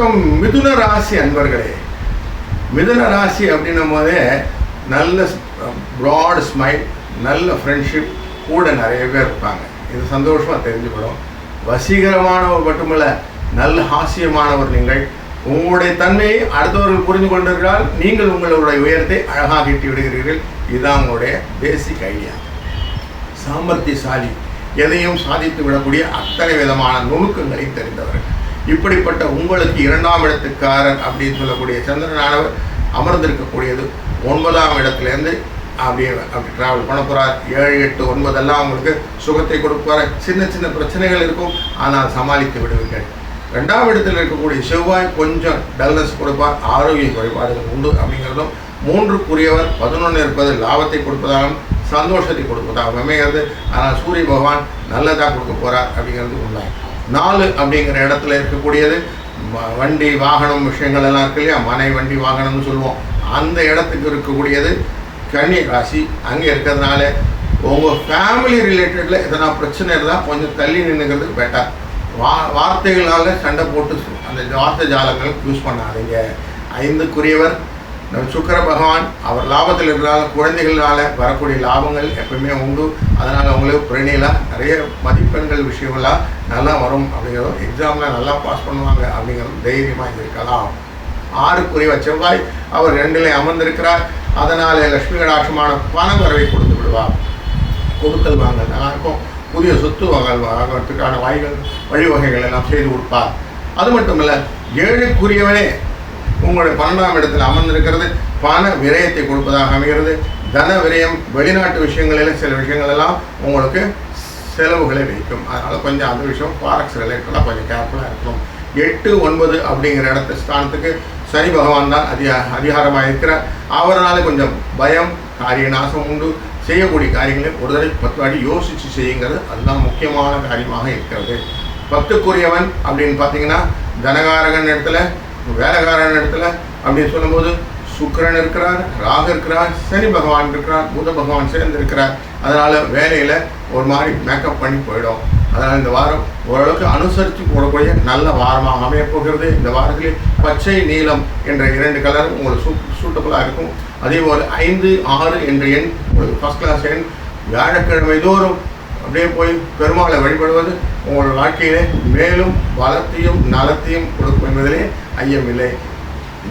வணக்கம் மிதுன ராசி அன்பர்களே. மிதுன ராசி அப்படின்னும் போதே நல்ல ப்ராட் ஸ்மைல், நல்ல ஃப்ரெண்ட்ஷிப், கூட நிறைய பேர் இருப்பாங்க. இது சந்தோஷமாக தெரிஞ்சுக்கணும். வசீகரமானவர் மட்டுமல்ல, நல்ல ஹாஸ்யமானவர். நீங்கள் உங்களுடைய தன்மையை அடுத்தவர்கள் புரிந்து கொண்டிருக்கிறால் நீங்கள் உங்களுடைய உயரத்தை அழகாக ஈட்டி விடுகிறீர்கள். இதுதான் உங்களுடைய பேசிக் ஐடியா. சாமர்த்தியசாலி, எதையும் சாதித்து விடக்கூடிய அத்தனை விதமான நுணுக்கங்களை தெரிந்தவர்கள். இப்படிப்பட்ட உங்களுக்கு 2ஆம் இடத்துக்காரர் அப்படின்னு சொல்லக்கூடிய சந்திரனானவர் அமர்ந்திருக்கக்கூடியது 9ஆம் இடத்துலேருந்து அப்படி ட்ராவல் பண்ண போகிறார். 7, 8, 9 எல்லாம் உங்களுக்கு சுகத்தை கொடுப்பார். சின்ன சின்ன பிரச்சனைகள் இருக்கும், ஆனால் சமாளித்து விடுவீர்கள். 2ஆம் இடத்தில் இருக்கக்கூடிய செவ்வாய் கொஞ்சம் டல்னஸ் கொடுப்பார், ஆரோக்கிய குறைபாடுகள் உண்டு அப்படிங்கிறதும். 3க்குரியவர் 11 இருப்பது லாபத்தை கொடுப்பதாகவும் சந்தோஷத்தை கொடுப்பதாகவும் அமைகிறது. ஆனால் சூரிய பகவான் நல்லதாக கொடுக்க போகிறார் அப்படிங்கிறது உண்மை. 4 அப்படிங்கிற இடத்துல இருக்கக்கூடியது வண்டி வாகனம் விஷயங்கள் எல்லாம் இருக்கு இல்லையா, மனை வண்டி வாகனம்னு சொல்லுவோம். அந்த இடத்துக்கு இருக்கக்கூடியது கன்னி ராசி. அங்கே இருக்கிறதுனால உங்கள் ஃபேமிலி ரிலேட்டடில் எதனா பிரச்சனை இருந்தால் கொஞ்சம் தள்ளி நின்றுக்கிறது பெட்டர். வார்த்தைகளால் சண்டை போட்டு அந்த வார்த்தை ஜாலங்கள் யூஸ் பண்ணாதீங்க. 5க்குரியவர் சுக்கிர பகவான், அவர் லாபத்தில் இருக்கிறால் குழந்தைகளால் வரக்கூடிய லாபங்கள் எப்பவுமே உண்டு. அதனால் அவங்களுக்கு பிறனியில் நிறைய மதிப்பெண்கள் விஷயங்களாக நல்லா வரும் அப்படிங்கிறதும், எக்ஸாமில் நல்லா பாஸ் பண்ணுவாங்க அப்படிங்கிறதும் தைரியமாக இருக்கலாம். 6க்குரியவர் செவ்வாய், அவர் 2ல் அமர்ந்திருக்கிறார். அதனால் லட்சுமி கடாட்சமான பண வரவை கொடுத்து விடுவார். கொடுக்கல் வாங்க நல்லாயிருக்கும். புதிய சொத்து வாங்கிறதுக்கான வழிவகைகள் எல்லாம் செய்து கொடுப்பார். அது மட்டும் இல்லை, 7க்குரியவனே உங்களுடைய 12ஆம் இடத்தில் அமர்ந்திருக்கிறது பண விரயத்தை கொடுப்பதாக அமைகிறது. தன விரயம், வெளிநாட்டு விஷயங்களில் சில விஷயங்கள் எல்லாம் உங்களுக்கு செலவுகளை வைக்கும். அதனால் கொஞ்சம் அந்த விஷயம் ஃபாரெக்ஸ் ரிலேட்டடாக கொஞ்சம் கேர்ஃபுல்லாக இருக்கணும். 8, 9 அப்படிங்கிற இடத்து ஸ்தானத்துக்கு சனி பகவான் தான் அதிகாரமாக இருக்கிறார். அவரால் கொஞ்சம் பயம், காரிய நாசம் உண்டு. செய்யக்கூடிய காரியங்களை ஒரு தடவை 10 வாட்டி யோசித்து செய்யுங்கிறது அதுதான் முக்கியமான காரியமாக இருக்கிறது. 10க்குரியவன் அப்படின்னு பார்த்தீங்கன்னா தனகாரகன் இடத்துல, வேலைக்காரன் இடத்துல அப்படின்னு சொல்லும்போது சுக்கிரன் இருக்கிறார், ராகு இருக்கிறார், சனி பகவான் இருக்கிறார், புத பகவான் சேர்ந்து இருக்கிறார். அதனால் வேலையில் ஒரு மாதிரி மேக்கப் பண்ணி போயிடும். அதனால் இந்த வாரம் ஓரளவுக்கு அனுசரித்து போடக்கூடிய நல்ல வாரமாக அமையப்போகிறது. இந்த வாரத்தில் பச்சை, நீலம் என்ற 2 கலர் உங்களுக்கு சூட்டபுளாக இருக்கும். அதேபோல் 5, 6 என்ற எண் உங்களுக்கு ஃபஸ்ட் கிளாஸ் எண். வியாழக்கிழமை தோறும் அப்படியே போய் பெருமாளை வழிபடுவது உங்கள் வாழ்க்கையிலே மேலும் வளத்தையும் நலத்தையும் கொடுக்கும் என்பதிலே ஐயமில்லை.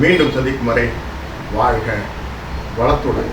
மீண்டும் சந்திக்கும் வரை வாழ்க வளத்துடன்.